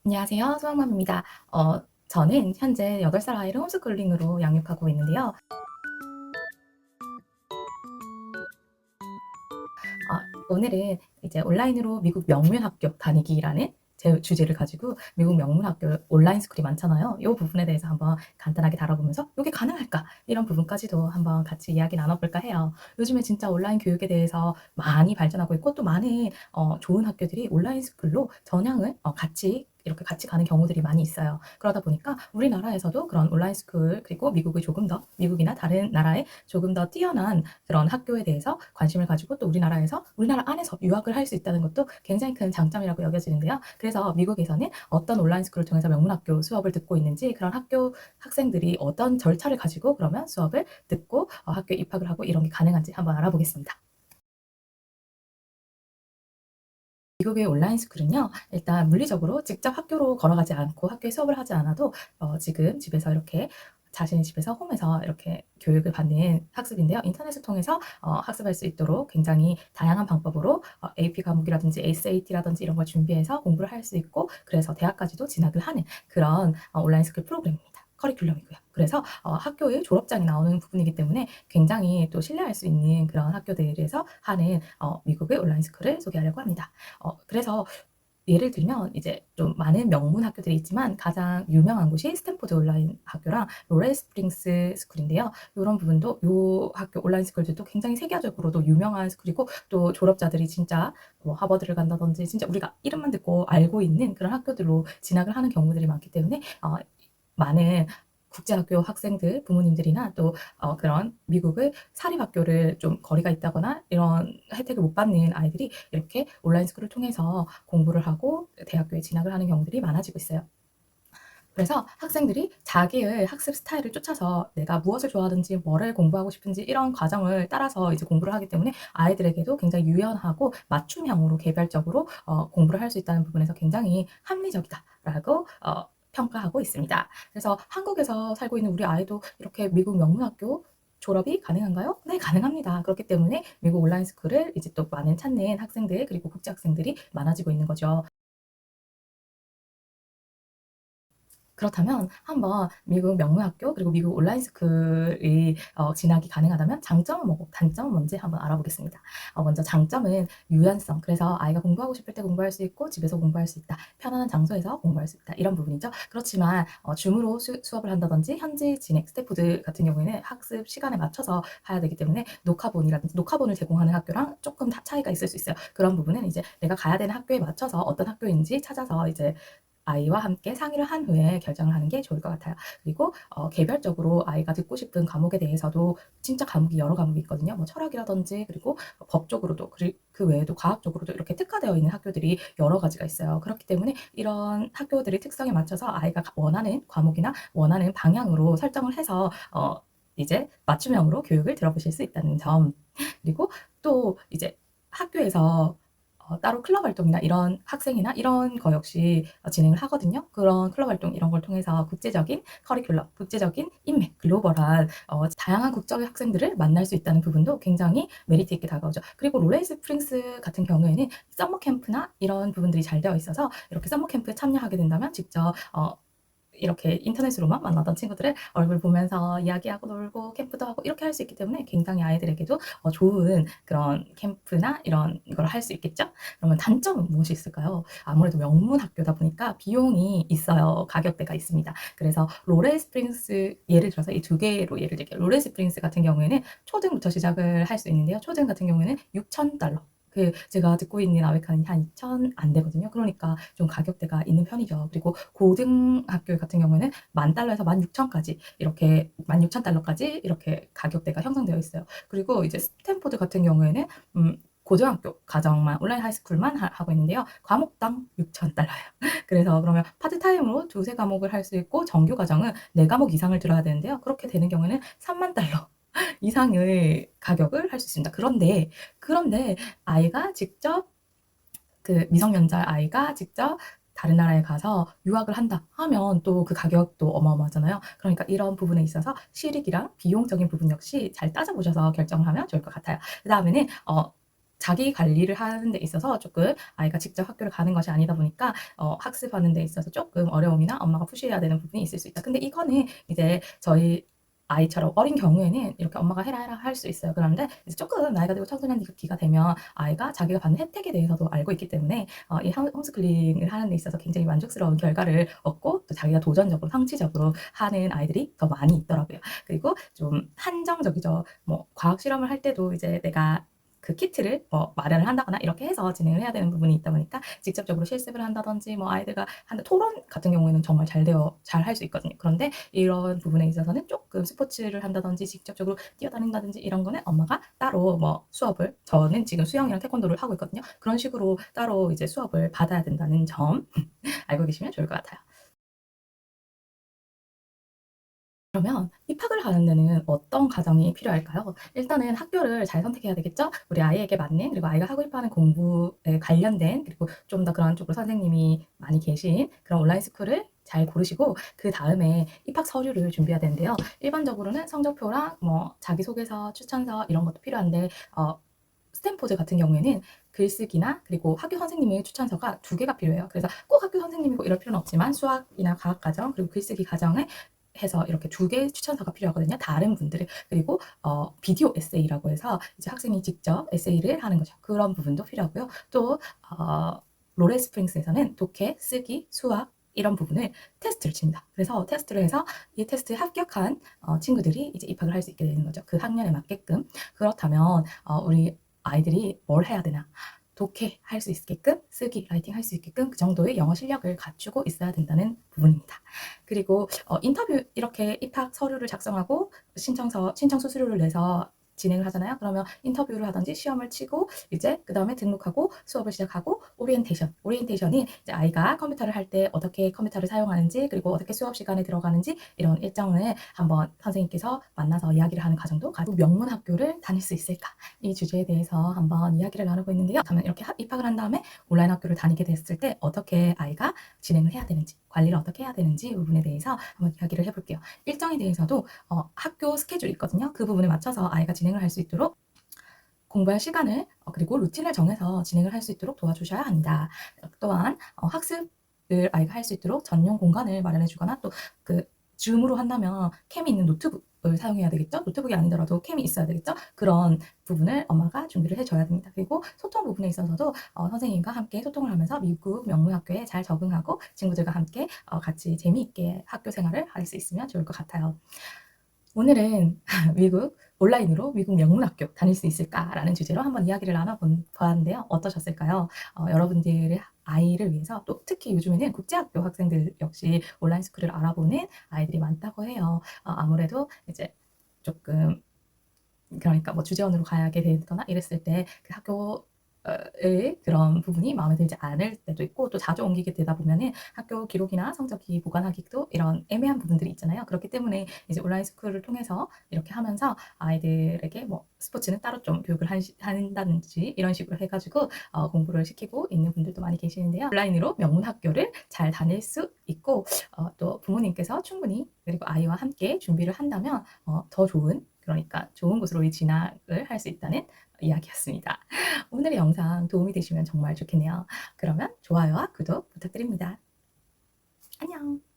안녕하세요. 수학맘입니다. 저는 현재 8살 아이를 홈스쿨링으로 양육하고 있는데요. 오늘은 이제 온라인으로 미국 명문학교 다니기라는 제 주제를 가지고 미국 명문학교 온라인 스쿨이 많잖아요. 이 부분에 대해서 한번 간단하게 다뤄보면서 이게 가능할까? 이런 부분까지도 한번 같이 이야기 나눠볼까 해요. 요즘에 진짜 온라인 교육에 대해서 많이 발전하고 있고 또 많은 좋은 학교들이 온라인 스쿨로 전향을 같이 이렇게 같이 가는 경우들이 많이 있어요. 그러다 보니까 우리나라에서도 그런 온라인 스쿨 그리고 미국의 조금 더 미국이나 다른 나라의 조금 더 뛰어난 그런 학교에 대해서 관심을 가지고 또 우리나라 안에서 유학을 할 수 있다는 것도 굉장히 큰 장점이라고 여겨지는데요. 그래서 미국에서는 어떤 온라인 스쿨을 통해서 명문학교 수업을 듣고 있는지 그런 학교 학생들이 어떤 절차를 가지고 그러면 수업을 듣고 학교에 입학을 하고 이런 게 가능한지 한번 알아보겠습니다. 미국의 온라인 스쿨은요, 일단 물리적으로 직접 학교로 걸어가지 않고 학교에 수업을 하지 않아도 지금 집에서 이렇게 자신의 집에서 홈에서 이렇게 교육을 받는 학습인데요. 인터넷을 통해서 학습할 수 있도록 굉장히 다양한 방법으로 AP 과목이라든지 SAT라든지 이런 걸 준비해서 공부를 할 수 있고 그래서 대학까지도 진학을 하는 그런 온라인 스쿨 프로그램입니다. 커리큘럼이고요. 그래서 학교의 졸업장이 나오는 부분이기 때문에 굉장히 또 신뢰할 수 있는 그런 학교들에서 하는 미국의 온라인 스쿨을 소개하려고 합니다. 그래서 예를 들면 이제 좀 많은 명문 학교들이 있지만 가장 유명한 곳이 스탠포드 온라인 학교랑 로렐 스프링스 스쿨인데요. 요런 부분도 요 학교 온라인 스쿨들도 굉장히 세계적으로도 유명한 스쿨이고 또 졸업자들이 진짜 뭐 하버드를 간다든지 진짜 우리가 이름만 듣고 알고 있는 그런 학교들로 진학을 하는 경우들이 많기 때문에 많은 국제학교 학생들, 부모님들이나 또 그런 미국의 사립학교를 좀 거리가 있다거나 이런 혜택을 못 받는 아이들이 이렇게 온라인 스쿨을 통해서 공부를 하고 대학교에 진학을 하는 경우들이 많아지고 있어요. 그래서 학생들이 자기의 학습 스타일을 쫓아서 내가 무엇을 좋아하든지 뭐를 공부하고 싶은지 이런 과정을 따라서 이제 공부를 하기 때문에 아이들에게도 굉장히 유연하고 맞춤형으로 개별적으로 공부를 할 수 있다는 부분에서 굉장히 합리적이다라고 평가하고 있습니다. 그래서 한국에서 살고 있는 우리 아이도 이렇게 미국 명문학교 졸업이 가능한가요? 네, 가능합니다. 그렇기 때문에 미국 온라인 스쿨을 이제 또 많은 찾는 학생들 그리고 국제 학생들이 많아지고 있는 거죠. 그렇다면 한번 미국 명문학교 그리고 미국 온라인 스쿨이 진학이 가능하다면 장점은 뭐고 단점은 뭔지 한번 알아보겠습니다. 먼저 장점은 유연성. 그래서 아이가 공부하고 싶을 때 공부할 수 있고 집에서 공부할 수 있다. 편안한 장소에서 공부할 수 있다. 이런 부분이죠. 그렇지만 줌으로 수업을 한다든지 현지 진행 스태프들 같은 경우에는 학습 시간에 맞춰서 해야 되기 때문에 녹화본이라든지 녹화본을 제공하는 학교랑 조금 차이가 있을 수 있어요. 그런 부분은 이제 내가 가야 되는 학교에 맞춰서 어떤 학교인지 찾아서 이제 아이와 함께 상의를 한 후에 결정을 하는 게 좋을 것 같아요. 그리고 개별적으로 아이가 듣고 싶은 과목에 대해서도 진짜 과목이 여러 과목이 있거든요. 뭐 철학이라든지 그리고 법 쪽으로도 그 외에도 과학 쪽으로도 이렇게 특화되어 있는 학교들이 여러 가지가 있어요. 그렇기 때문에 이런 학교들의 특성에 맞춰서 아이가 원하는 과목이나 원하는 방향으로 설정을 해서 이제 맞춤형으로 교육을 들어보실 수 있다는 점. 그리고 또 이제 학교에서 따로 클럽 활동이나 이런 학생이나 이런 거 역시 진행을 하거든요. 그런 클럽 활동 이런 걸 통해서 국제적인 커리큘럼, 국제적인 인맥, 글로벌한 다양한 국적의 학생들을 만날 수 있다는 부분도 굉장히 메리트 있게 다가오죠. 그리고 롤레이 스프링스 같은 경우에는 서머 캠프나 이런 부분들이 잘 되어 있어서 이렇게 서머 캠프에 참여하게 된다면 직접 이렇게 인터넷으로만 만나던 친구들의 얼굴 보면서 이야기하고 놀고 캠프도 하고 이렇게 할 수 있기 때문에 굉장히 아이들에게도 좋은 그런 캠프나 이런 걸 할 수 있겠죠? 그러면 단점은 무엇이 있을까요? 아무래도 명문 학교다 보니까 비용이 있어요. 가격대가 있습니다. 그래서 로레 스프링스 예를 들어서 이 두 개로 예를 들게요. 로레 스프링스 같은 경우에는 초등부터 시작을 할 수 있는데요. 초등 같은 경우에는 $6,000 제가 듣고 있는 아메리카는 한 2,000 안 되거든요. 그러니까 좀 가격대가 있는 편이죠. 그리고 고등학교 같은 경우에는 $10,000에서 16,000까지 이렇게 $16,000까지 이렇게 가격대가 형성되어 있어요. 그리고 이제 스탠포드 같은 경우에는 고등학교 과정만 온라인 하이스쿨만 하고 있는데요. 과목당 $6,000예요. 그래서 그러면 파트타임으로 두세 과목을 할 수 있고 정규 과정은 네 과목 이상을 들어야 되는데요. 그렇게 되는 경우에는 $30,000 이상의 가격을 할 수 있습니다. 그런데 아이가 직접 그 미성년자 아이가 직접 다른 나라에 가서 유학을 한다 하면 또 그 가격도 어마어마하잖아요. 그러니까 이런 부분에 있어서 실익이랑 비용적인 부분 역시 잘 따져보셔서 결정을 하면 좋을 것 같아요. 그 다음에는 자기 관리를 하는 데 있어서 조금 아이가 직접 학교를 가는 것이 아니다 보니까 학습하는 데 있어서 조금 어려움이나 엄마가 푸시해야 되는 부분이 있을 수 있다. 근데 이거는 이제 저희 아이처럼 어린 경우에는 이렇게 엄마가 해라 해라 할 수 있어요. 그런데 이제 조금 나이가 들고 청소년기가 되면 아이가 자기가 받는 혜택에 대해서도 알고 있기 때문에 이 홈스쿨링을 하는 데 있어서 굉장히 만족스러운 결과를 얻고 또 자기가 도전적으로 성취적으로 하는 아이들이 더 많이 있더라고요. 그리고 좀 한정적이죠. 뭐 과학 실험을 할 때도 이제 내가 그 키트를 마련을 한다거나 이렇게 해서 진행을 해야 되는 부분이 있다 보니까 직접적으로 실습을 한다든지 뭐 아이들과 하는 토론 같은 경우에는 정말 잘 할 수 있거든요. 그런데 이런 부분에 있어서는 조금 스포츠를 한다든지 직접적으로 뛰어다닌다든지 이런 거는 엄마가 따로 뭐 수업을, 저는 지금 수영이랑 태권도를 하고 있거든요. 그런 식으로 따로 이제 수업을 받아야 된다는 점 알고 계시면 좋을 것 같아요. 그러면 입학을 하는 데는 어떤 과정이 필요할까요? 일단은 학교를 잘 선택해야 되겠죠? 우리 아이에게 맞는, 그리고 아이가 하고 싶어 하는 공부에 관련된, 그리고 좀 더 그런 쪽으로 선생님이 많이 계신 그런 온라인 스쿨을 잘 고르시고 그다음에 입학 서류를 준비해야 되는데요. 일반적으로는 성적표랑 뭐 자기소개서, 추천서 이런 것도 필요한데 스탠포드 같은 경우에는 글쓰기나 그리고 학교 선생님의 추천서가 2개가 필요해요. 그래서 꼭 학교 선생님이고 이럴 필요는 없지만 수학이나 과학 과정 그리고 글쓰기 과정을 해서 이렇게 2개의 추천서가 필요하거든요. 다른 분들의. 그리고 비디오 에세이라고 해서 이제 학생이 직접 에세이를 하는 거죠. 그런 부분도 필요하고요. 또 로레 스프링스에서는 독해, 쓰기, 수학 이런 부분을 테스트를 칩니다. 그래서 테스트를 해서 이 테스트에 합격한 친구들이 이제 입학을 할 수 있게 되는 거죠. 그 학년에 맞게끔. 그렇다면 우리 아이들이 뭘 해야 되나? 독해 할 수 있게끔, 쓰기, 라이팅 할 수 있게끔 그 정도의 영어 실력을 갖추고 있어야 된다는 부분입니다. 그리고 인터뷰 이렇게 입학 서류를 작성하고 신청 수수료를 내서 진행을 하잖아요. 그러면 인터뷰를 하든지 시험을 치고 이제 그다음에 등록하고 수업을 시작하고 오리엔테이션이 이제 아이가 컴퓨터를 할 때 어떻게 컴퓨터를 사용하는지 그리고 어떻게 수업 시간에 들어가는지 이런 일정을 한번 선생님께서 만나서 이야기를 하는 과정도 가지고 명문 학교를 다닐 수 있을까? 이 주제에 대해서 한번 이야기를 나누고 있는데요. 그러면 이렇게 입학을 한 다음에 온라인 학교를 다니게 됐을 때 어떻게 아이가 진행을 해야 되는지, 관리를 어떻게 해야 되는지 이 부분에 대해서 한번 이야기를 해볼게요. 일정에 대해서도 학교 스케줄이 있거든요. 그 부분에 맞춰서 아이가 진행을 할 수 있도록 공부할 시간을 그리고 루틴을 정해서 진행을 할 수 있도록 도와주셔야 합니다. 또한 학습을 아이가 할 수 있도록 전용 공간을 마련해 주거나 또 그 줌으로 한다면 캠이 있는 노트북을 사용해야 되겠죠? 노트북이 아니더라도 캠이 있어야 되겠죠? 그런 부분을 엄마가 준비를 해줘야 됩니다. 그리고 소통 부분에 있어서도 선생님과 함께 소통을 하면서 미국 명문학교에 잘 적응하고 친구들과 함께 같이 재미있게 학교 생활을 할 수 있으면 좋을 것 같아요. 오늘은 미국 온라인으로 미국 명문학교 다닐 수 있을까라는 주제로 한번 이야기를 나눠보았는데요. 어떠셨을까요? 여러분들의 아이를 위해서 또 특히 요즘에는 국제학교 학생들 역시 온라인 스쿨을 알아보는 아이들이 많다고 해요. 아무래도 이제 조금 그러니까 뭐 주재원으로 가게 되거나 이랬을 때 그 학교 의 그런 부분이 마음에 들지 않을 때도 있고 또 자주 옮기게 되다 보면은 학교 기록이나 성적이 보관하기도 이런 애매한 부분들이 있잖아요. 그렇기 때문에 이제 온라인 스쿨을 통해서 이렇게 하면서 아이들에게 뭐 스포츠는 따로 좀 교육을 한다든지 이런 식으로 해가지고 공부를 시키고 있는 분들도 많이 계시는데요. 온라인으로 명문 학교를 잘 다닐 수 있고 또 부모님께서 충분히 그리고 아이와 함께 준비를 한다면 더 좋은, 그러니까 좋은 곳으로 진학을 할 수 있다는 이야기였습니다. 오늘의 영상 도움이 되시면 정말 좋겠네요. 그러면 좋아요와 구독 부탁드립니다. 안녕.